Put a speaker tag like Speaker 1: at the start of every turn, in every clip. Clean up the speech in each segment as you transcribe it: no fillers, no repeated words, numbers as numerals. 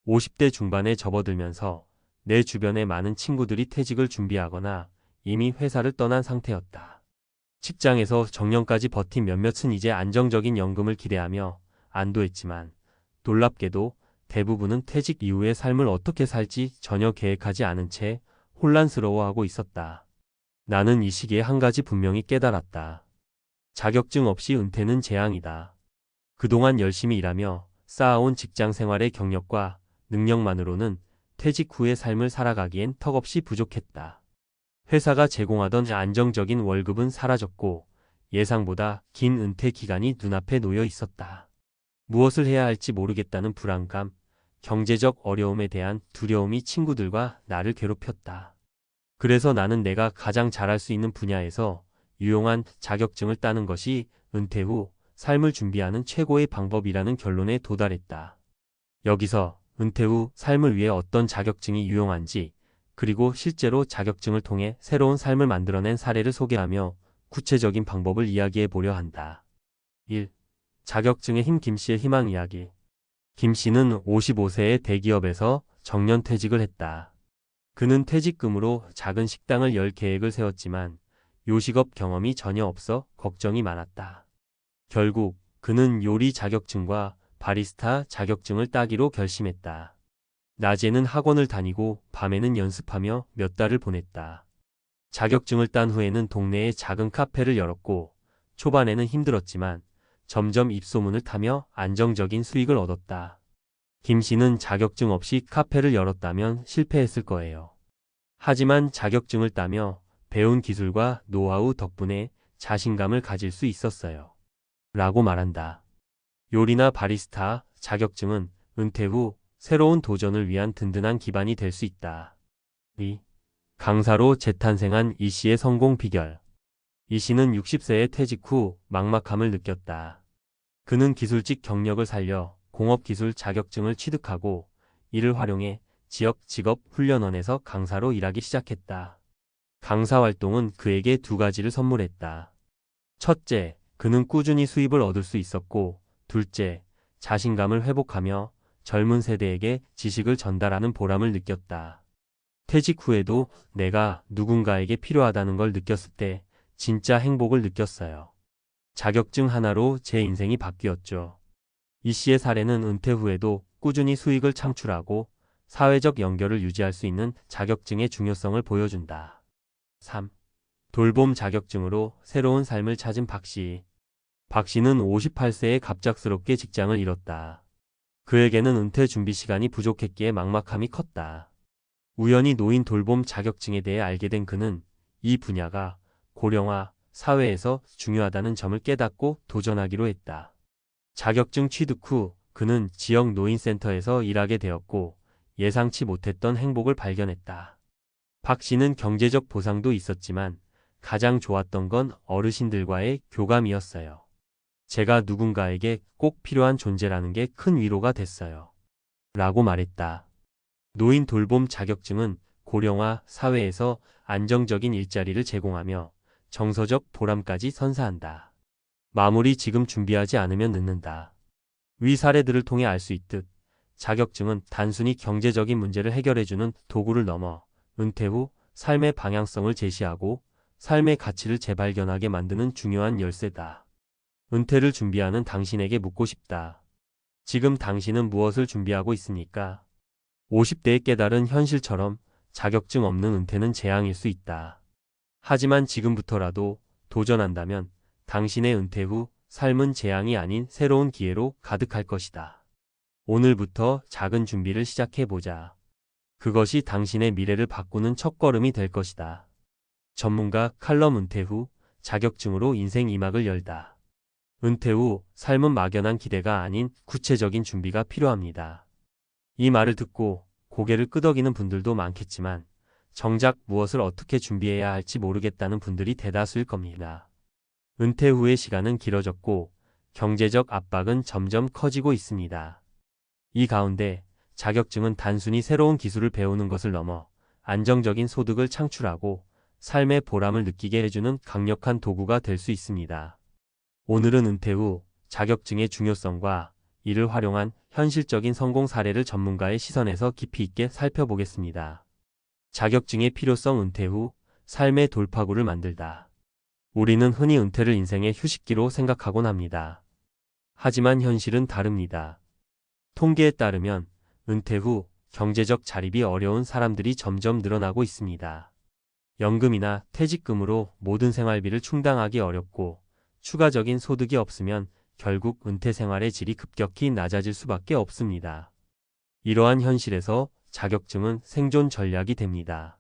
Speaker 1: 50대 중반에 접어들면서 내 주변의 많은 친구들이 퇴직을 준비하거나 이미 회사를 떠난 상태였다. 직장에서 정년까지 버틴 몇몇은 이제 안정적인 연금을 기대하며 안도했지만 놀랍게도 대부분은 퇴직 이후의 삶을 어떻게 살지 전혀 계획하지 않은 채 혼란스러워하고 있었다. 나는 이 시기에 한 가지 분명히 깨달았다. 자격증 없이 은퇴는 재앙이다. 그동안 열심히 일하며 쌓아온 직장 생활의 경력과 능력만으로는 퇴직 후의 삶을 살아가기엔 턱없이 부족했다. 회사가 제공하던 안정적인 월급은 사라졌고 예상보다 긴 은퇴 기간이 눈앞에 놓여 있었다. 무엇을 해야 할지 모르겠다는 불안감, 경제적 어려움에 대한 두려움이 친구들과 나를 괴롭혔다. 그래서 나는 내가 가장 잘할 수 있는 분야에서 유용한 자격증을 따는 것이 은퇴 후 삶을 준비하는 최고의 방법이라는 결론에 도달했다. 여기서 은퇴 후 삶을 위해 어떤 자격증이 유용한지, 그리고 실제로 자격증을 통해 새로운 삶을 만들어낸 사례를 소개하며 구체적인 방법을 이야기해 보려 한다. 1. 자격증의 힘. 김 씨의 희망 이야기. 김 씨는 55세에 대기업에서 정년퇴직을 했다. 그는 퇴직금으로 작은 식당을 열 계획을 세웠지만 요식업 경험이 전혀 없어 걱정이 많았다. 결국 그는 요리 자격증과 바리스타 자격증을 따기로 결심했다. 낮에는 학원을 다니고 밤에는 연습하며 몇 달을 보냈다. 자격증을 딴 후에는 동네에 작은 카페를 열었고 초반에는 힘들었지만 점점 입소문을 타며 안정적인 수익을 얻었다. 김 씨는 자격증 없이 카페를 열었다면 실패했을 거예요. 하지만 자격증을 따며 배운 기술과 노하우 덕분에 자신감을 가질 수 있었어요. 라고 말한다. 요리나 바리스타 자격증은 은퇴 후 새로운 도전을 위한 든든한 기반이 될 수 있다. 2. 강사로 재탄생한 이 씨의 성공 비결. 이 씨는 60세에 퇴직 후 막막함을 느꼈다. 그는 기술직 경력을 살려 공업기술 자격증을 취득하고 이를 활용해 지역 직업훈련원에서 강사로 일하기 시작했다. 강사 활동은 그에게 두 가지를 선물했다. 첫째, 그는 꾸준히 수입을 얻을 수 있었고, 둘째, 자신감을 회복하며 젊은 세대에게 지식을 전달하는 보람을 느꼈다. 퇴직 후에도 내가 누군가에게 필요하다는 걸 느꼈을 때 진짜 행복을 느꼈어요. 자격증 하나로 제 인생이 바뀌었죠. 이 씨의 사례는 은퇴 후에도 꾸준히 수익을 창출하고 사회적 연결을 유지할 수 있는 자격증의 중요성을 보여준다. 3. 돌봄 자격증으로 새로운 삶을 찾은 박 씨. 박 씨는 58세에 갑작스럽게 직장을 잃었다. 그에게는 은퇴 준비 시간이 부족했기에 막막함이 컸다. 우연히 노인 돌봄 자격증에 대해 알게 된 그는 이 분야가 고령화 사회에서 중요하다는 점을 깨닫고 도전하기로 했다. 자격증 취득 후 그는 지역 노인센터에서 일하게 되었고 예상치 못했던 행복을 발견했다. 박 씨는 경제적 보상도 있었지만 가장 좋았던 건 어르신들과의 교감이었어요. 제가 누군가에게 꼭 필요한 존재라는 게 큰 위로가 됐어요. 라고 말했다. 노인 돌봄 자격증은 고령화 사회에서 안정적인 일자리를 제공하며 정서적 보람까지 선사한다. 마무리. 지금 준비하지 않으면 늦는다. 위 사례들을 통해 알 수 있듯 자격증은 단순히 경제적인 문제를 해결해주는 도구를 넘어 은퇴 후 삶의 방향성을 제시하고 삶의 가치를 재발견하게 만드는 중요한 열쇠다. 은퇴를 준비하는 당신에게 묻고 싶다. 지금 당신은 무엇을 준비하고 있습니까? 50대의 깨달은 현실처럼 자격증 없는 은퇴는 재앙일 수 있다. 하지만 지금부터라도 도전한다면 당신의 은퇴 후 삶은 재앙이 아닌 새로운 기회로 가득할 것이다. 오늘부터 작은 준비를 시작해보자. 그것이 당신의 미래를 바꾸는 첫걸음이 될 것이다. 전문가 칼럼. 은퇴 후 자격증으로 인생 2막을 열다. 은퇴 후 삶은 막연한 기대가 아닌 구체적인 준비가 필요합니다. 이 말을 듣고 고개를 끄덕이는 분들도 많겠지만 정작 무엇을 어떻게 준비해야 할지 모르겠다는 분들이 대다수일 겁니다. 은퇴 후의 시간은 길어졌고 경제적 압박은 점점 커지고 있습니다. 이 가운데 자격증은 단순히 새로운 기술을 배우는 것을 넘어 안정적인 소득을 창출하고 삶의 보람을 느끼게 해주는 강력한 도구가 될 수 있습니다. 오늘은 은퇴 후 자격증의 중요성과 이를 활용한 현실적인 성공 사례를 전문가의 시선에서 깊이 있게 살펴보겠습니다. 자격증의 필요성 은퇴 후 삶의 돌파구를 만들다. 우리는 흔히 은퇴를 인생의 휴식기로 생각하곤 합니다. 하지만 현실은 다릅니다. 통계에 따르면 은퇴 후 경제적 자립이 어려운 사람들이 점점 늘어나고 있습니다. 연금이나 퇴직금으로 모든 생활비를 충당하기 어렵고 추가적인 소득이 없으면 결국 은퇴 생활의 질이 급격히 낮아질 수밖에 없습니다. 이러한 현실에서 자격증은 생존 전략이 됩니다.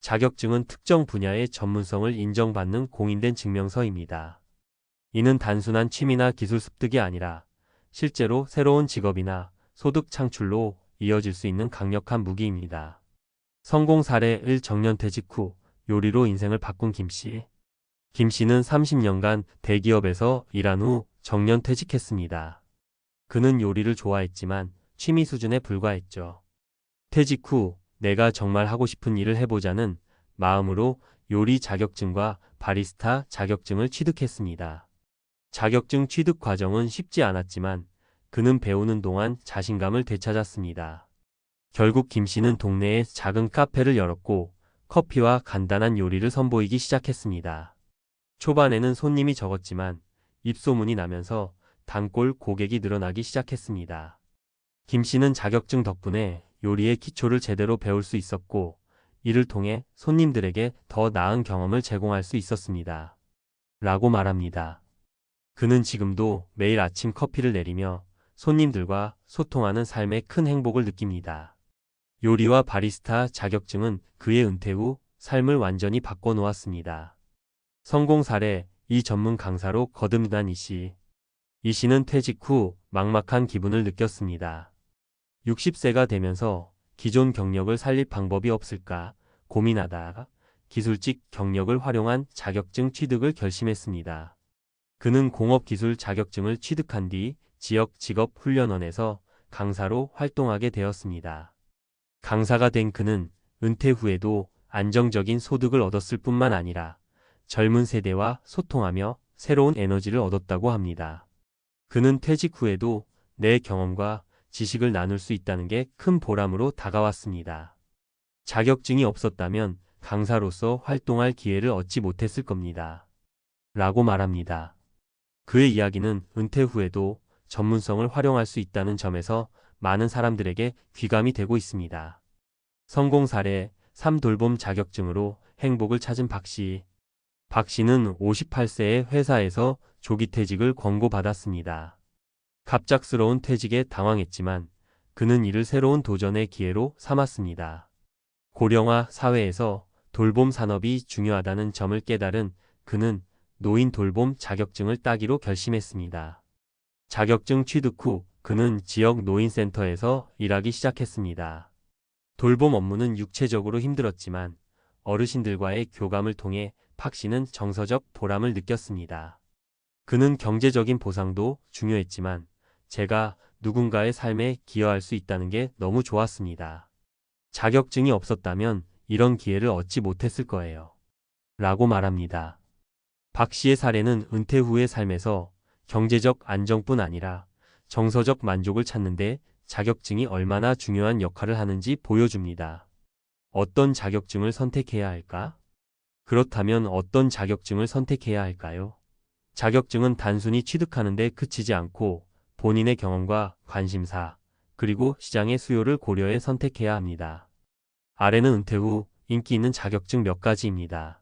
Speaker 1: 자격증은 특정 분야의 전문성을 인정받는 공인된 증명서입니다. 이는 단순한 취미나 기술 습득이 아니라 실제로 새로운 직업이나 소득 창출로 이어질 수 있는 강력한 무기입니다. 성공 사례 1. 정년퇴직 후 요리로 인생을 바꾼 김씨. 김씨는 30년간 대기업에서 일한 후 정년퇴직했습니다. 그는 요리를 좋아했지만 취미 수준에 불과했죠. 퇴직 후 내가 정말 하고 싶은 일을 해보자는 마음으로 요리 자격증과 바리스타 자격증을 취득했습니다. 자격증 취득 과정은 쉽지 않았지만 그는 배우는 동안 자신감을 되찾았습니다. 결국 김씨는 동네에 작은 카페를 열었고 커피와 간단한 요리를 선보이기 시작했습니다. 초반에는 손님이 적었지만 입소문이 나면서 단골 고객이 늘어나기 시작했습니다. 김씨는 자격증 덕분에 요리의 기초를 제대로 배울 수 있었고 이를 통해 손님들에게 더 나은 경험을 제공할 수 있었습니다. 라고 말합니다. 그는 지금도 매일 아침 커피를 내리며 손님들과 소통하는 삶에 큰 행복을 느낍니다. 요리와 바리스타 자격증은 그의 은퇴 후 삶을 완전히 바꿔놓았습니다. 성공 사례. 이 전문 강사로 거듭난 이씨. 이씨는 퇴직 후 막막한 기분을 느꼈습니다. 60세가 되면서 기존 경력을 살릴 방법이 없을까 고민하다가 기술직 경력을 활용한 자격증 취득을 결심했습니다. 그는 공업기술 자격증을 취득한 뒤 지역 직업훈련원에서 강사로 활동하게 되었습니다. 강사가 된 그는 은퇴 후에도 안정적인 소득을 얻었을 뿐만 아니라 젊은 세대와 소통하며 새로운 에너지를 얻었다고 합니다. 그는 퇴직 후에도 내 경험과 지식을 나눌 수 있다는 게 큰 보람으로 다가왔습니다. 자격증이 없었다면 강사로서 활동할 기회를 얻지 못했을 겁니다. 라고 말합니다. 그의 이야기는 은퇴 후에도 전문성을 활용할 수 있다는 점에서 많은 사람들에게 귀감이 되고 있습니다. 성공 사례. 3. 돌봄 자격증으로 행복을 찾은 박씨. 박씨는 58세에 회사에서 조기 퇴직을 권고받았습니다. 갑작스러운 퇴직에 당황했지만 그는 이를 새로운 도전의 기회로 삼았습니다. 고령화 사회에서 돌봄 산업이 중요하다는 점을 깨달은 그는 노인 돌봄 자격증을 따기로 결심했습니다. 자격증 취득 후 그는 지역 노인센터에서 일하기 시작했습니다. 돌봄 업무는 육체적으로 힘들었지만 어르신들과의 교감을 통해 박 씨는 정서적 보람을 느꼈습니다. 그는 경제적인 보상도 중요했지만 제가 누군가의 삶에 기여할 수 있다는 게 너무 좋았습니다. 자격증이 없었다면 이런 기회를 얻지 못했을 거예요. 라고 말합니다. 박 씨의 사례는 은퇴 후의 삶에서 경제적 안정뿐 아니라 정서적 만족을 찾는데 자격증이 얼마나 중요한 역할을 하는지 보여줍니다. 어떤 자격증을 선택해야 할까? 그렇다면 어떤 자격증을 선택해야 할까요? 자격증은 단순히 취득하는 데 그치지 않고 본인의 경험과 관심사, 그리고 시장의 수요를 고려해 선택해야 합니다. 아래는 은퇴 후 인기 있는 자격증 몇 가지입니다.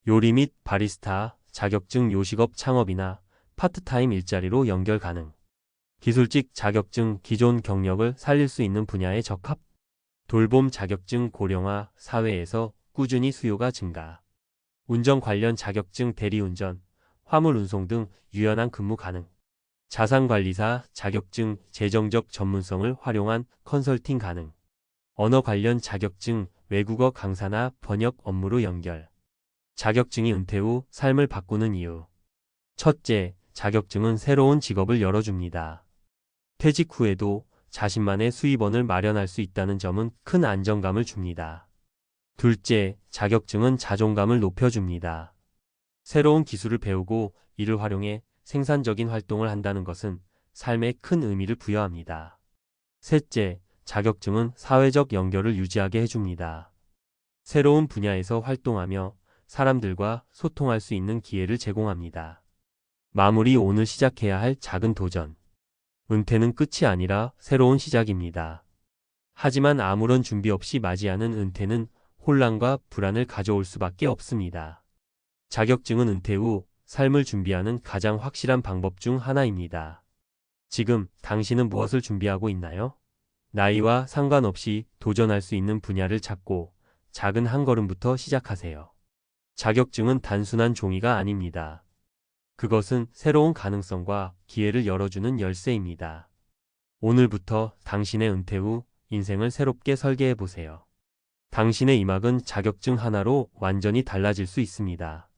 Speaker 1: 요리 및 바리스타 자격증 요식업 창업이나 파트타임 일자리로 연결 가능. 기술직 자격증 기존 경력을 살릴 수 있는 분야에 적합. 돌봄 자격증 고령화 사회에서 꾸준히 수요가 증가. 운전 관련 자격증 대리운전, 화물 운송 등 유연한 근무 가능. 자산관리사 자격증 재정적 전문성을 활용한 컨설팅 가능. 언어 관련 자격증 외국어 강사나 번역 업무로 연결. 자격증이 은퇴 후 삶을 바꾸는 이유. 첫째, 자격증은 새로운 직업을 열어줍니다. 퇴직 후에도 자신만의 수입원을 마련할 수 있다는 점은 큰 안정감을 줍니다. 둘째, 자격증은 자존감을 높여줍니다. 새로운 기술을 배우고 이를 활용해 생산적인 활동을 한다는 것은 삶에 큰 의미를 부여합니다. 셋째, 자격증은 사회적 연결을 유지하게 해줍니다. 새로운 분야에서 활동하며 사람들과 소통할 수 있는 기회를 제공합니다. 마무리 오늘 시작해야 할 작은 도전. 은퇴는 끝이 아니라 새로운 시작입니다. 하지만 아무런 준비 없이 맞이하는 은퇴는 혼란과 불안을 가져올 수밖에 없습니다. 자격증은 은퇴 후 삶을 준비하는 가장 확실한 방법 중 하나입니다. 지금 당신은 무엇을 준비하고 있나요? 나이와 상관없이 도전할 수 있는 분야를 찾고 작은 한 걸음부터 시작하세요. 자격증은 단순한 종이가 아닙니다. 그것은 새로운 가능성과 기회를 열어주는 열쇠입니다. 오늘부터 당신의 은퇴 후 인생을 새롭게 설계해 보세요. 당신의 이막은 자격증 하나로 완전히 달라질 수 있습니다.